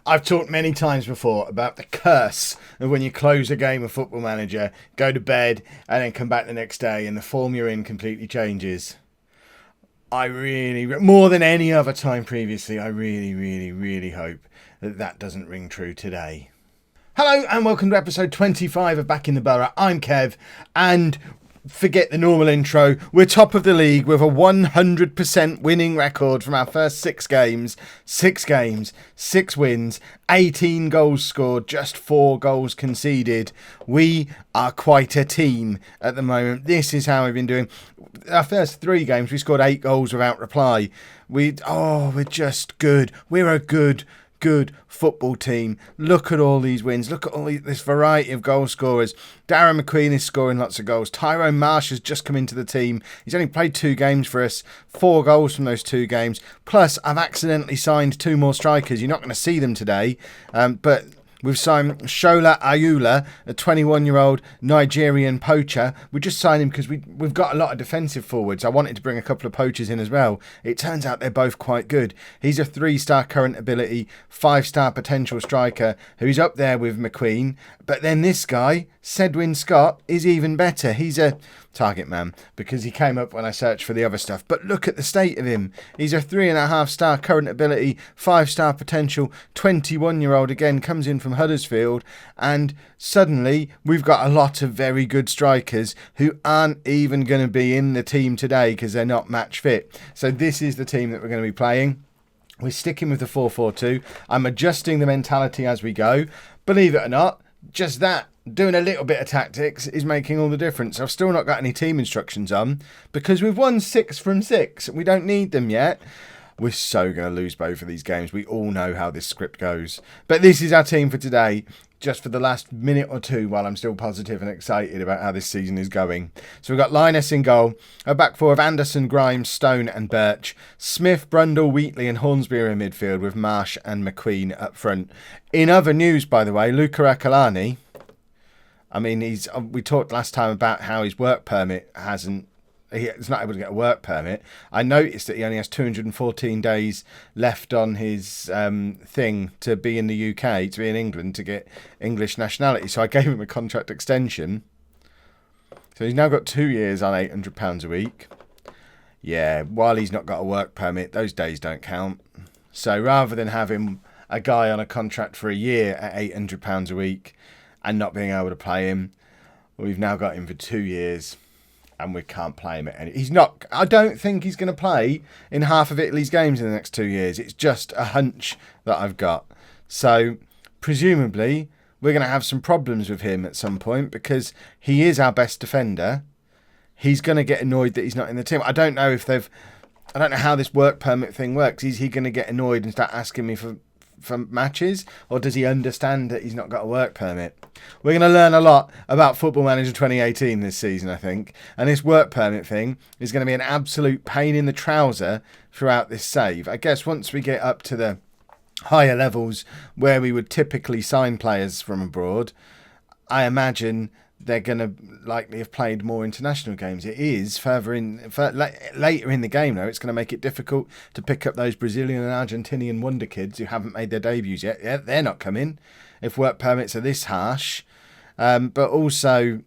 I've talked many times before about the curse of when you close a game of Football Manager, go to bed, and then come back the next day and the form you're in completely changes. I really, more than any other time previously, I really hope that that doesn't ring true today. Hello and welcome to episode 25 of Backing the Boro. I'm Kev, and forget the normal intro. We're top of the league with a 100% winning record from our first 6 games. 6 games, 6 wins, 18 goals scored, just 4 goals conceded. We are quite a team at the moment. This is how we've been doing. Our first 3 games, we scored 8 goals without reply. We're just good. We're a good football team. Look at all these wins. Look at all this variety of goal scorers. Darren McQueen is scoring lots of goals. Tyrone Marsh has just come into the team. He's only played 2 games for us. 4 goals from those 2 games. Plus, I've accidentally signed 2 more strikers. You're not going to see them today, but we've signed Shola Ayula, a 21-year-old Nigerian poacher. We just signed him because we've got a lot of defensive forwards. I wanted to bring a couple of poachers in as well. It turns out they're both quite good. He's a 3-star current ability, 5-star potential striker who's up there with McQueen. But then this guy, Sedwin Scott, is even better. He's a target man because he came up when I searched for the other stuff. But look at the state of him. He's a 3.5-star current ability, 5-star potential, 21-year-old again, comes in from Huddersfield, and suddenly we've got a lot of very good strikers who aren't even going to be in the team today because they're not match fit. So this is the team that we're going to be playing. We're sticking with the 4-4-2. I'm adjusting the mentality as we go. Believe it or not, just that, doing a little bit of tactics is making all the difference. I've still not got any team instructions on because we've won 6 from 6. We don't need them yet. We're so going to lose both of these games. We all know how this script goes. But this is our team for today, just for the last minute or two while I'm still positive and excited about how this season is going. So we've got Linus in goal, a back 4 of Anderson, Grimes, Stone and Birch, Smith, Brundle, Wheatley and Hornsby in midfield with Marsh and McQueen up front. In other news, by the way, Luca Akalani, I mean, we talked last time about how his work permit he's not able to get a work permit. I noticed that he only has 214 days left on his thing to be in the UK, to be in England, to get English nationality. So I gave him a contract extension. So he's now got 2 years on £800 a week. Yeah, while he's not got a work permit, those days don't count. So rather than having a guy on a contract for a year at £800 a week and not being able to play him, we've now got him for 2 years. And we can't play him at any. I don't think he's going to play in half of Italy's games in the next 2 years. It's just a hunch that I've got. So, presumably, we're going to have some problems with him at some point because he is our best defender. He's going to get annoyed that he's not in the team. I don't know how this work permit thing works. Is he going to get annoyed and start asking me for matches, or does he understand that he's not got a work permit? We're going to learn a lot about Football Manager 2018 this season, I think, and this work permit thing is going to be an absolute pain in the trouser throughout this save. I guess once we get up to the higher levels where we would typically sign players from abroad, I imagine they're going to likely have played more international games. It is later in the game, though. It's going to make it difficult to pick up those Brazilian and Argentinian wonder kids who haven't made their debuts yet. Yeah, they're not coming if work permits are this harsh. But also,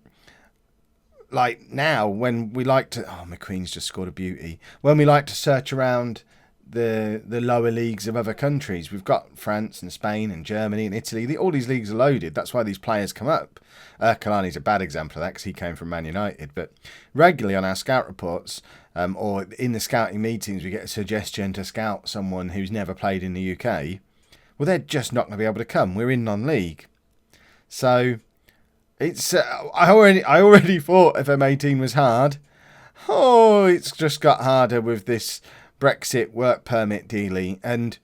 like now, when we like to... Oh, McQueen's just scored a beauty. When we like to search around the lower leagues of other countries, we've got France and Spain and Germany and Italy. All these leagues are loaded. That's why these players come up. Kalani's a bad example of that because he came from Man United. But regularly on our scout reports or in the scouting meetings, we get a suggestion to scout someone who's never played in the UK. Well, they're just not going to be able to come. We're in non-league. So it's I already thought FM18 was hard. Oh, it's just got harder with this Brexit work permit dealie. And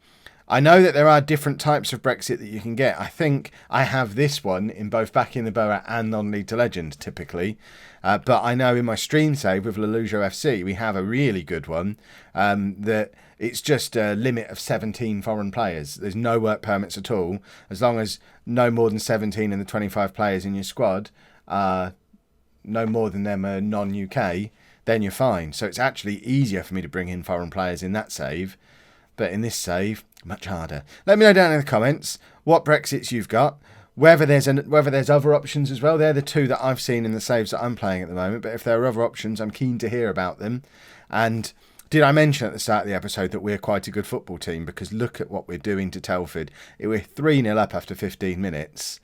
I know that there are different types of Brexit that you can get. I think I have this one in both Backing the Boro and Non-League to Legend, typically. But I know in my stream save with Lollujo FC, we have a really good one that it's just a limit of 17 foreign players. There's no work permits at all. As long as no more than 17 in the 25 players in your squad, no more than them are non-UK, then you're fine. So it's actually easier for me to bring in foreign players in that save But in this save, much harder. Let me know down in the comments what Brexits you've got. Whether there's other options as well. They're the two that I've seen in the saves that I'm playing at the moment. But if there are other options, I'm keen to hear about them. And did I mention at the start of the episode that we're quite a good football team? Because look at what we're doing to Telford. We're 3-0 up after 15 minutes.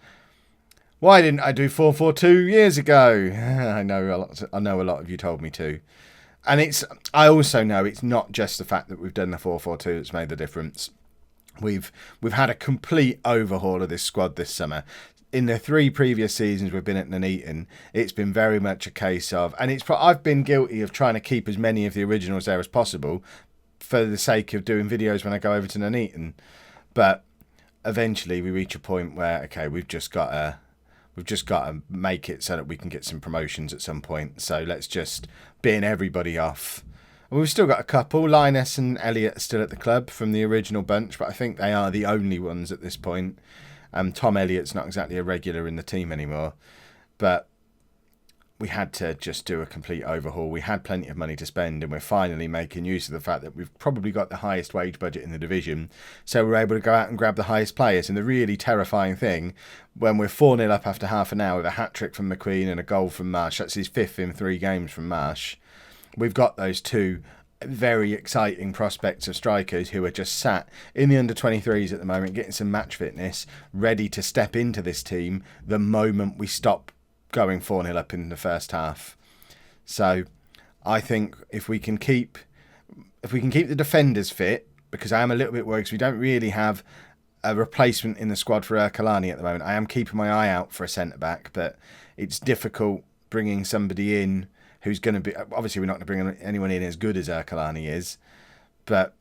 Why didn't I do 4-4-2 years ago? I know a lot of you told me to. And I also know it's not just the fact that we've done the 4-4-2 that's made the difference. We've had a complete overhaul of this squad this summer. In the 3 previous seasons we've been at Nuneaton, it's been very much a case of, and I've been guilty of trying to keep as many of the originals there as possible for the sake of doing videos when I go over to Nuneaton. But eventually we reach a point where, okay, we've just got to make it so that we can get some promotions at some point. So let's just bin everybody off. We've still got a couple. Linus and Elliot are still at the club from the original bunch, but I think they are the only ones at this point. Tom Elliott's not exactly a regular in the team anymore. But we had to just do a complete overhaul. We had plenty of money to spend, and we're finally making use of the fact that we've probably got the highest wage budget in the division. So we're able to go out and grab the highest players. And the really terrifying thing, when we're 4-0 up after half an hour with a hat-trick from McQueen and a goal from Marsh, that's his 5th in 3 games from Marsh. We've got those 2 very exciting prospects of strikers who are just sat in the under-23s at the moment, getting some match fitness, ready to step into this team the moment we stop going 4-0 up in the first half. So I think if we can keep the defenders fit, because I am a little bit worried because we don't really have a replacement in the squad for Ercolani at the moment. I am keeping my eye out for a centre-back, but it's difficult bringing somebody in who's going to be... Obviously, we're not going to bring anyone in as good as Ercolani is, but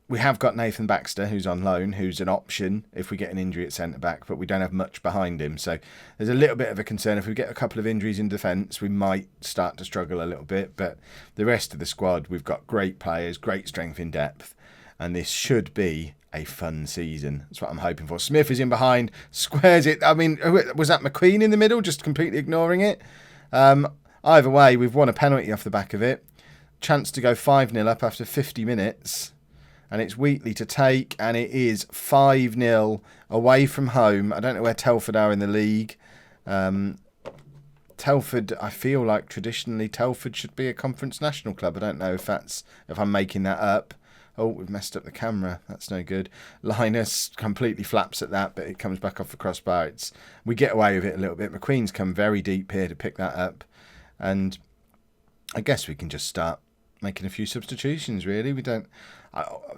we have got Nathan Baxter, who's on loan, who's an option if we get an injury at centre-back, but we don't have much behind him. So there's a little bit of a concern. If we get a couple of injuries in defence, we might start to struggle a little bit, but the rest of the squad, we've got great players, great strength in depth, and this should be a fun season. That's what I'm hoping for. Smith is in behind, squares it. I mean, was that McQueen in the middle, just completely ignoring it? Either way, we've won a penalty off the back of it. Chance to go 5-0 up after 50 minutes. And it's Wheatley to take, and it is 5-0 away from home. I don't know where Telford are in the league. Telford, I feel like traditionally Telford should be a Conference National club. I don't know if I'm making that up. Oh, we've messed up the camera. That's no good. Linus completely flaps at that, but it comes back off the crossbar. We get away with it a little bit. McQueen's come very deep here to pick that up. And I guess we can just start making a few substitutions, really. We don't...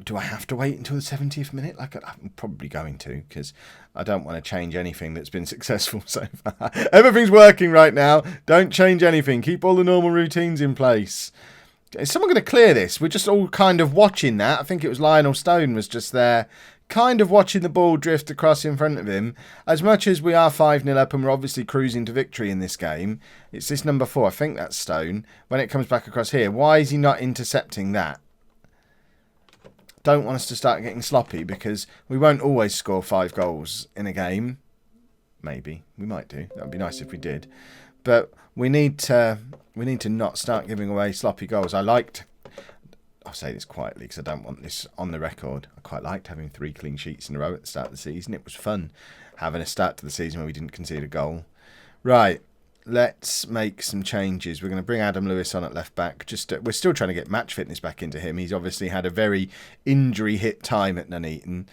do I have to wait until the 70th minute? I'm probably going to, because I don't want to change anything that's been successful so far. Everything's working right now. Don't change anything. Keep all the normal routines in place. Is someone going to clear this? We're just all kind of watching that. I think it was Lionel Stone was just there, kind of watching the ball drift across in front of him. As much as we are 5-0 up and we're obviously cruising to victory in this game, it's this number 4, I think that's Stone, when it comes back across here. Why is he not intercepting that? Don't want us to start getting sloppy, because we won't always score 5 goals in a game. Maybe. We might do. That would be nice if we did. But we need to not start giving away sloppy goals. I'll say this quietly because I don't want this on the record. I quite liked having 3 clean sheets in a row at the start of the season. It was fun having a start to the season where we didn't concede a goal. Right, let's make some changes. We're going to bring Adam Lewis on at left back. We're still trying to get match fitness back into him. He's obviously had a very injury hit time at Nuneaton,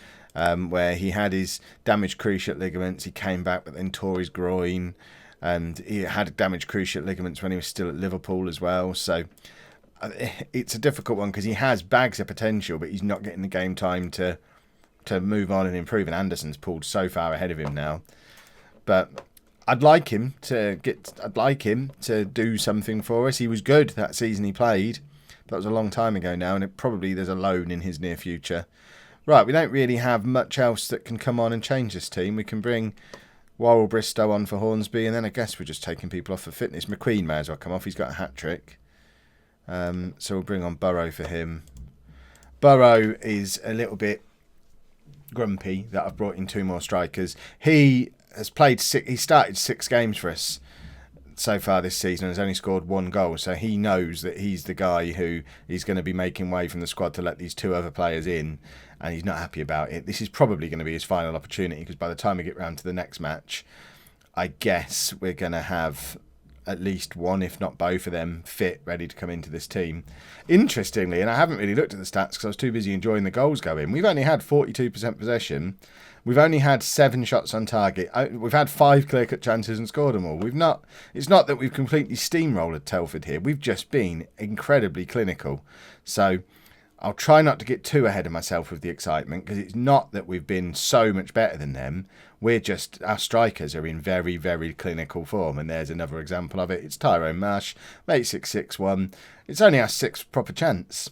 where he had his damaged cruciate ligaments. He came back but then tore his groin, and he had damaged cruciate ligaments when he was still at Liverpool as well. So it's a difficult one because he has bags of potential, but he's not getting the game time to move on and improve. And Anderson's pulled so far ahead of him now. But I'd like him to do something for us. He was good that season he played. That was a long time ago now, and there's a loan in his near future. Right, we don't really have much else that can come on and change this team. We can bring Worrell Bristow on for Hornsby, and then I guess we're just taking people off for fitness. McQueen may as well come off. He's got a hat-trick. So we'll bring on Boro for him. Boro is a little bit grumpy that I've brought in 2 more strikers. He has played he started 6 games for us. so far this season and has only scored 1 goal. So he knows that he's the guy who is going to be making way from the squad to let these 2 other players in. And he's not happy about it. This is probably going to be his final opportunity, because by the time we get round to the next match, I guess we're going to have at least one, if not both of them, fit, ready to come into this team. Interestingly, and I haven't really looked at the stats because I was too busy enjoying the goals going, we've only had 42% possession. We've only had 7 shots on target. We've had 5 clear-cut chances and scored them all. It's not that we've completely steamrolled Telford here. We've just been incredibly clinical. So I'll try not to get too ahead of myself with the excitement, because it's not that we've been so much better than them. Our strikers are in very, very clinical form, and there's another example of it. It's Tyrone Marsh, mate 6-6-1. It's only our 6th proper chance,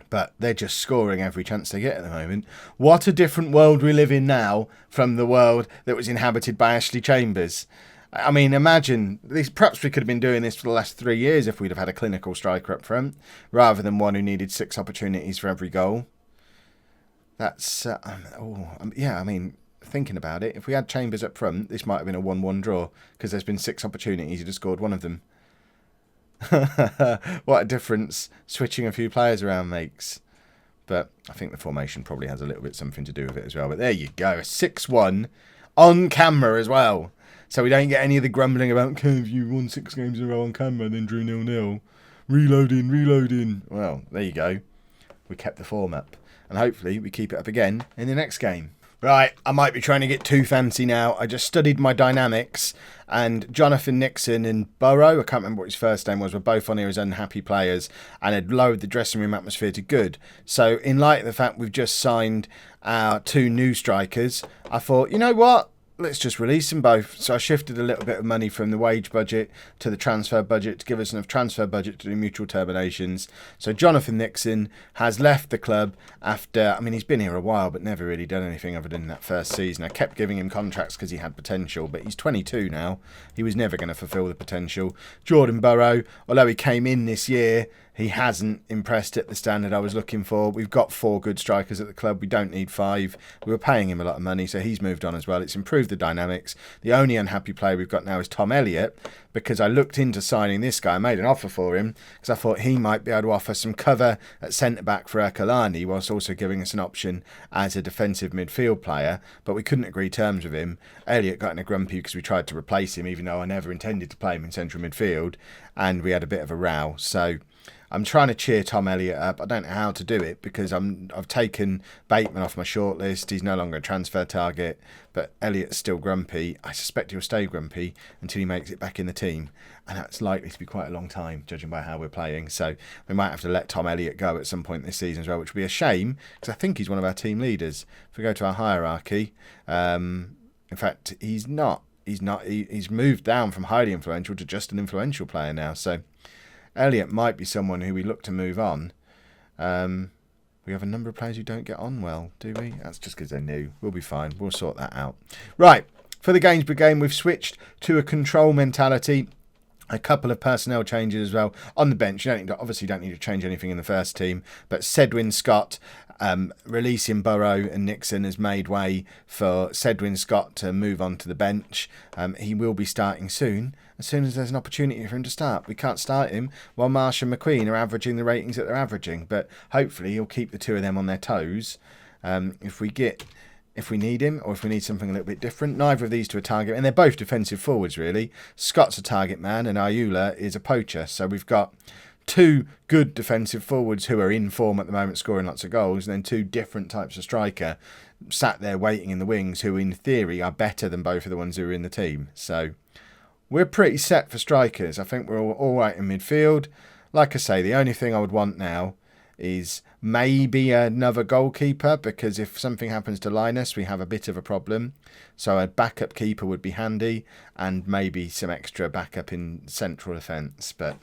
but they're just scoring every chance they get at the moment. What a different world we live in now from the world that was inhabited by Ashley Chambers. I mean, imagine this. Perhaps we could have been doing this for the last 3 years if we'd have had a clinical striker up front, rather than one who needed 6 opportunities for every goal. That's yeah. I mean, thinking about it, if we had Chambers up front, this might have been a 1-1 draw, because there's been 6 opportunities. He just scored 1 of them. What a difference switching a few players around makes. But I think the formation probably has a little bit something to do with it as well. But there you go, 6-1 on camera as well. So we don't get any of the grumbling about, if you won 6 games in a row on camera and then drew 0-0. Reloading. Well, there you go. We kept the form up. And hopefully we keep it up again in the next game. Right, I might be trying to get too fancy now. I just studied my dynamics, and Jonathan Nixon and Boro, I can't remember what his first name was, were both on here as unhappy players and had lowered the dressing room atmosphere to good. So in light of the fact we've just signed our 2 new strikers, I thought, you know what? Let's just release them both. So I shifted a little bit of money from the wage budget to the transfer budget to give us enough transfer budget to do mutual terminations. So Jonathan Nixon has left the club after, he's been here a while but never really done anything other than that first season. I kept giving him contracts because he had potential, but he's 22 now. He was never going to fulfil the potential. Jordan Burrow, although he came in this year, he hasn't impressed at the standard I was looking for. We've got 4 good strikers at the club. We don't need 5. We were paying him a lot of money, so he's moved on as well. It's improved the dynamics. The only unhappy player we've got now is Tom Elliott, because I looked into signing this guy. I made an offer for him because I thought he might be able to offer some cover at centre-back for Erkalani, whilst also giving us an option as a defensive midfield player, but we couldn't agree terms with him. Elliott got in a grumpy because we tried to replace him, even though I never intended to play him in central midfield, and we had a bit of a row. So I'm trying to cheer Tom Elliott up. I don't know how to do it, because I've taken Bateman off my shortlist. He's no longer a transfer target, but Elliott's still grumpy. I suspect he'll stay grumpy until he makes it back in the team, and that's likely to be quite a long time, judging by how we're playing. So we might have to let Tom Elliott go at some point this season as well, which would be a shame, because I think he's one of our team leaders. If we go to our hierarchy, in fact, he's not. He's moved down from highly influential to just an influential player now. So Elliott might be someone who we look to move on. We have a number of players who don't get on well, do we? That's just because they're new. We'll be fine. We'll sort that out. Right, for the Gainsborough game, we've switched to a control mentality. A couple of personnel changes as well. On the bench, you obviously don't need to change anything in the first team, but Sedwin Scott, releasing Burrow and Nixon, has made way for Sedwin Scott to move on to the bench. He will be starting soon as there's an opportunity for him to start. We can't start him while Marsh and McQueen are averaging the ratings that they're averaging, but hopefully he'll keep the 2 of them on their toes if we need him, or if we need something a little bit different. Neither of these 2 are target, and they're both defensive forwards, really. Scott's a target man, and Ayula is a poacher. So we've got 2 good defensive forwards who are in form at the moment, scoring lots of goals, and then 2 different types of striker sat there waiting in the wings, who in theory are better than both of the ones who are in the team. So we're pretty set for strikers. I think we're all right in midfield. Like I say, the only thing I would want now is maybe another goalkeeper, because if something happens to Linus, we have a bit of a problem. So a backup keeper would be handy, and maybe some extra backup in central defence. But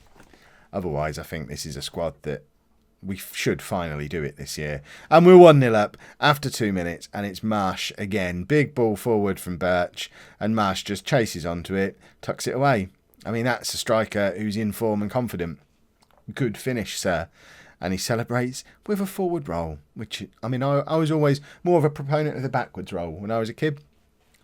otherwise, I think this is a squad that we should finally do it this year. And we're 1-0 up after 2 minutes, and it's Marsh again. Big ball forward from Birch, and Marsh just chases onto it, tucks it away. That's a striker who's in form and confident. Good finish, sir. And he celebrates with a forward roll, which, I was always more of a proponent of the backwards roll when I was a kid.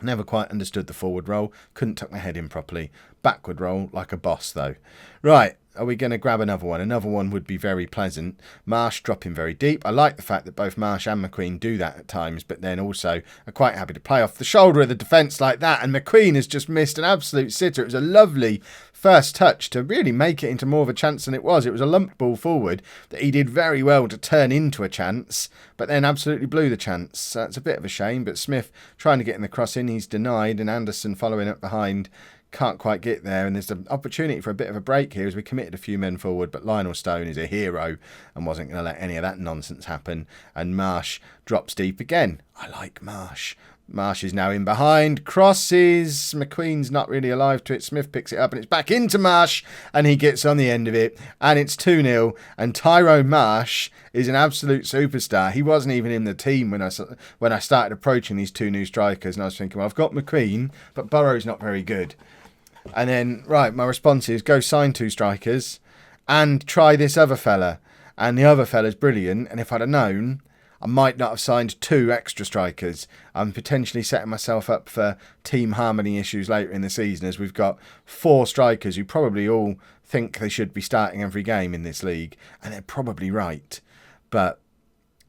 Never quite understood the forward roll. Couldn't tuck my head in properly. Backward roll like a boss, though. Right, are we going to grab another one? Another one would be very pleasant. Marsh dropping very deep. I like the fact that both Marsh and McQueen do that at times, but then also are quite happy to play off the shoulder of the defence like that. And McQueen has just missed an absolute sitter. It was a lovely first touch to really make it into more of a chance than it was. It was a lumped ball forward that he did very well to turn into a chance, but then absolutely blew the chance. So it's a bit of a shame, but Smith trying to get in the cross in, he's denied, and Anderson following up behind can't quite get there, and there's an opportunity for a bit of a break here as we committed a few men forward, but Lionel Stone is a hero and wasn't going to let any of that nonsense happen, and Marsh drops deep again. I like Marsh. Marsh is now in behind, crosses, McQueen's not really alive to it, Smith picks it up and it's back into Marsh and he gets on the end of it and it's 2-0, and Tyrone Marsh is an absolute superstar. He wasn't even in the team when I started approaching these two new strikers, and I was thinking, well, I've got McQueen, but Boro's not very good. And then, right, my response is go sign two strikers and try this other fella. And the other fella's brilliant. And if I'd have known, I might not have signed two extra strikers. I'm potentially setting myself up for team harmony issues later in the season, as we've got 4 strikers who probably all think they should be starting every game in this league. And they're probably right. But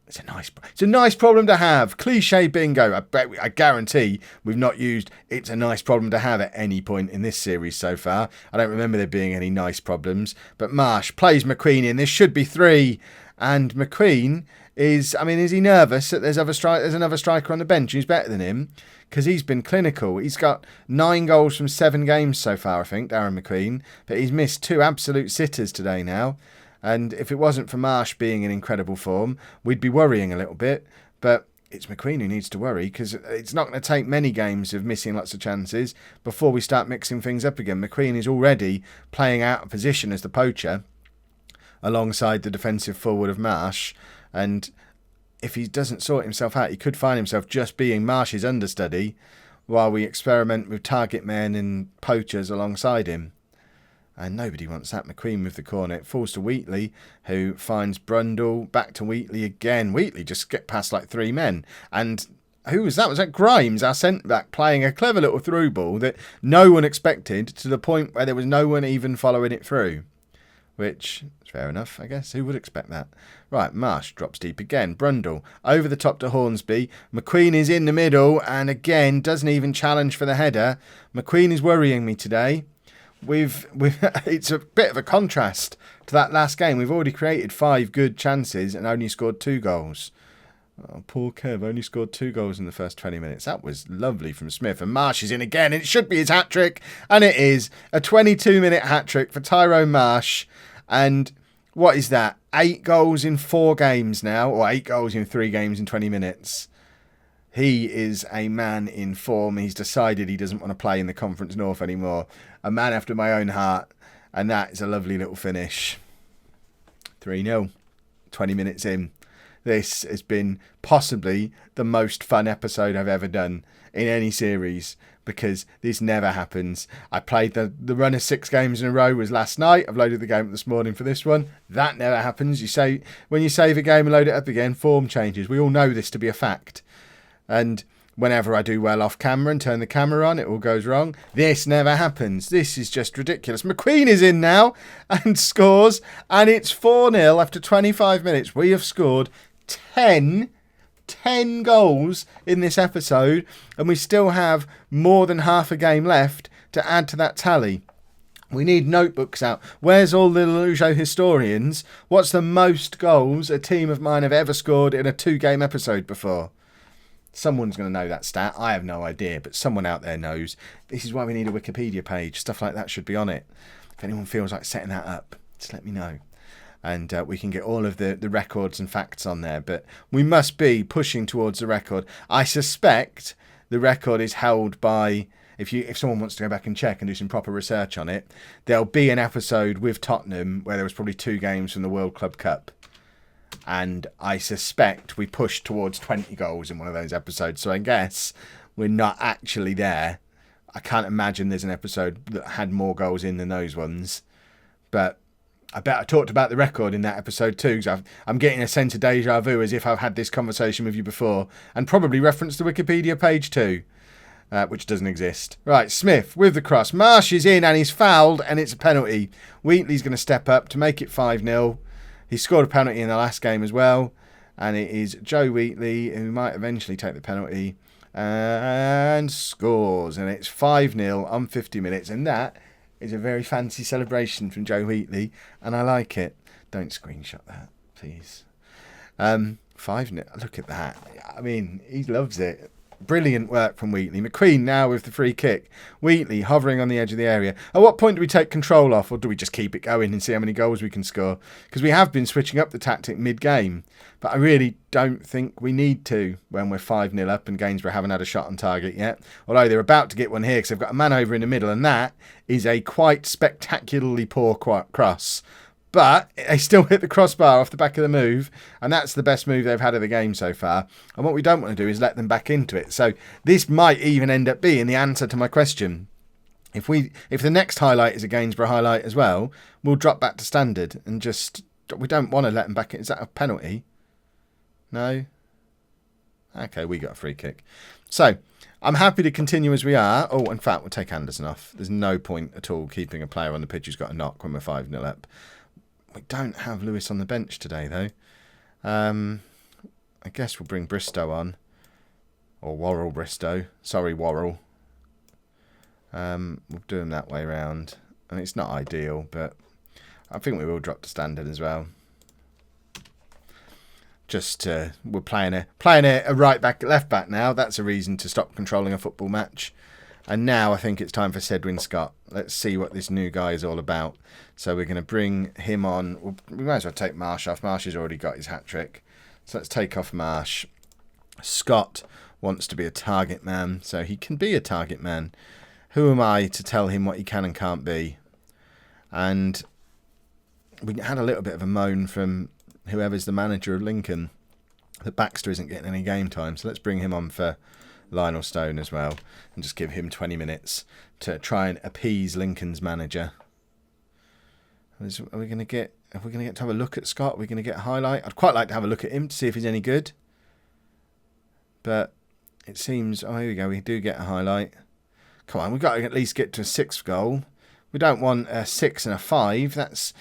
it's a nice problem to have. Cliche bingo. I guarantee we've not used "it's a nice problem to have" at any point in this series so far. I don't remember there being any nice problems. But Marsh plays McQueen in. This should be 3. And McQueen is he nervous that there's another striker on the bench who's better than him? Because he's been clinical. He's got 9 goals from 7 games so far, I think, Darren McQueen. But he's missed 2 absolute sitters today now. And if it wasn't for Marsh being in incredible form, we'd be worrying a little bit. But it's McQueen who needs to worry, because it's not going to take many games of missing lots of chances before we start mixing things up again. McQueen is already playing out of position as the poacher alongside the defensive forward of Marsh. And if he doesn't sort himself out, he could find himself just being Marsh's understudy while we experiment with target men and poachers alongside him. And nobody wants that. McQueen with the corner. It falls to Wheatley, who finds Brundle. Back to Wheatley again. Wheatley just get past like 3 men. And who was that? Was that Grimes, our centre-back, playing a clever little through ball that no one expected, to the point where there was no one even following it through. Which is fair enough, I guess. Who would expect that? Right, Marsh drops deep again. Brundle over the top to Hornsby. McQueen is in the middle and again doesn't even challenge for the header. McQueen is worrying me today. It's a bit of a contrast to that last game. We've already created 5 good chances and only scored 2 goals. Oh, poor Kev, only scored 2 goals in the first 20 minutes. That was lovely from Smith. And Marsh is in again. It should be his hat-trick. And it is a 22-minute hat-trick for Tyrone Marsh. And what is that? 8 goals in 4 games now. Or 8 goals in 3 games in 20 minutes. He is a man in form. He's decided he doesn't want to play in the Conference North anymore. A man after my own heart. And that is a lovely little finish. 3-0. 20 minutes in. This has been possibly the most fun episode I've ever done in any series, because this never happens. I played the run of 6 games in a row was last night. I've loaded the game up this morning for this one. That never happens. When you save a game and load it up again, form changes. We all know this to be a fact. And whenever I do well off camera and turn the camera on, it all goes wrong. This never happens. This is just ridiculous. McQueen is in now and scores, and it's 4-0 after 25 minutes. We have scored 10 goals in this episode, and we still have more than half a game left to add to that tally. We need notebooks out. Where's all the Lollujo historians? What's the most goals a team of mine have ever scored in a 2-game episode before? Someone's going to know that stat. I have no idea, but someone out there knows. This is why we need a Wikipedia page. Stuff like that should be on it. If anyone feels like setting that up, just let me know. And we can get all of the records and facts on there. But we must be pushing towards the record. I suspect the record is held by, if someone wants to go back and check and do some proper research on it, there'll be an episode with Tottenham where there was probably 2 games from the World Club Cup. And I suspect we pushed towards 20 goals in one of those episodes. So I guess we're not actually there. I can't imagine there's an episode that had more goals in than those ones. But I bet I talked about the record in that episode too, because I'm getting a sense of deja vu as if I've had this conversation with you before, and probably referenced the Wikipedia page too. which doesn't exist. Right, Smith with the cross. Marsh is in and he's fouled and it's a penalty. Wheatley's going to step up to make it 5-0. He scored a penalty in the last game as well. And it is Joe Wheatley who might eventually take the penalty and scores. And it's 5-0 on 50 minutes. And that is a very fancy celebration from Joe Wheatley. And I like it. Don't screenshot that, please. 5-0. Look at that. I mean, he loves it. Brilliant work from Wheatley. McQueen now with the free kick. Wheatley hovering on the edge of the area. At what point do we take control off, or do we just keep it going and see how many goals we can score? Because we have been switching up the tactic mid-game, but I really don't think we need to when we're 5-0 up and Gainsborough haven't had a shot on target yet. Although they're about to get one here because they've got a man over in the middle, and that is a quite spectacularly poor cross. But they still hit the crossbar off the back of the move, and that's the best move they've had of the game so far. And what we don't want to do is let them back into it. So this might even end up being the answer to my question. If the next highlight is a Gainsborough highlight as well, we'll drop back to standard and just... We don't want to let them back in. Is that a penalty? No? Okay, we got a free kick. So I'm happy to continue as we are. Oh, in fact, we'll take Anderson off. There's no point at all keeping a player on the pitch who's got a knock when we're 5-0 up. We don't have Lewis on the bench today, though. I guess we'll bring Bristow on. Or Worrell Bristow. Sorry, Worrell. We'll do him that way round. And it's not ideal, but I think we will drop to standard as well. Just we're playing a right back, left back now. That's a reason to stop controlling a football match. And now I think it's time for Cedwyn Scott. Let's see what this new guy is all about. So we're going to bring him on. We might as well take Marsh off. Marsh has already got his hat-trick. So let's take off Marsh. Scott wants to be a target man, so he can be a target man. Who am I to tell him what he can and can't be? And we had a little bit of a moan from whoever's the manager of Lincoln that Baxter isn't getting any game time. So let's bring him on for Lionel Stone as well and just give him 20 minutes to try and appease Lincoln's manager. Are we going to get to have a look at Scott? Are we going to get a highlight? I'd quite like to have a look at him to see if he's any good. But it seems... Oh, here we go. We do get a highlight. Come on, we've got to at least get to a 6th goal. We don't want a 6 and a 5. That's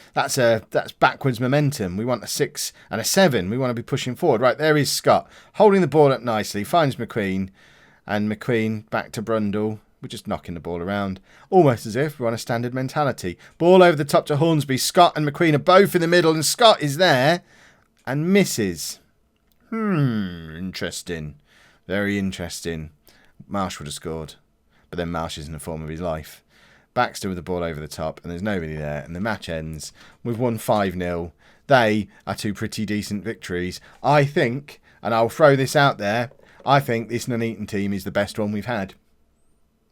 backwards momentum. We want a 6 and a 7. We want to be pushing forward. Right, there is Scott. Holding the ball up nicely. Finds McQueen. And McQueen back to Brundle. We're just knocking the ball around. Almost as if we're on a standard mentality. Ball over the top to Hornsby. Scott and McQueen are both in the middle. And Scott is there. And misses. Interesting. Very interesting. Marsh would have scored. But then Marsh is in the form of his life. Baxter with the ball over the top. And there's nobody there. And the match ends. We've won 5-0. They are 2 pretty decent victories. I think, and I'll throw this out there, I think this Nuneaton team is the best one we've had.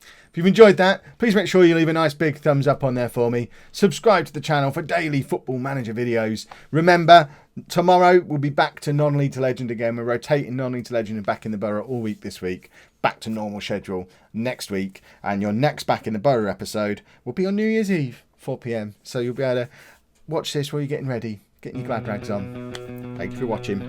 If you've enjoyed that, please make sure you leave a nice big thumbs up on there for me. Subscribe to the channel for daily Football Manager videos. Remember, tomorrow we'll be back to Non-League to Legend again. We're rotating Non-League to Legend and Back in the Boro all week this week. Back to normal schedule next week. And your next Back in the Boro episode will be on New Year's Eve, 4 PM. So you'll be able to watch this while you're getting ready, getting your glad rags on. Thank you for watching.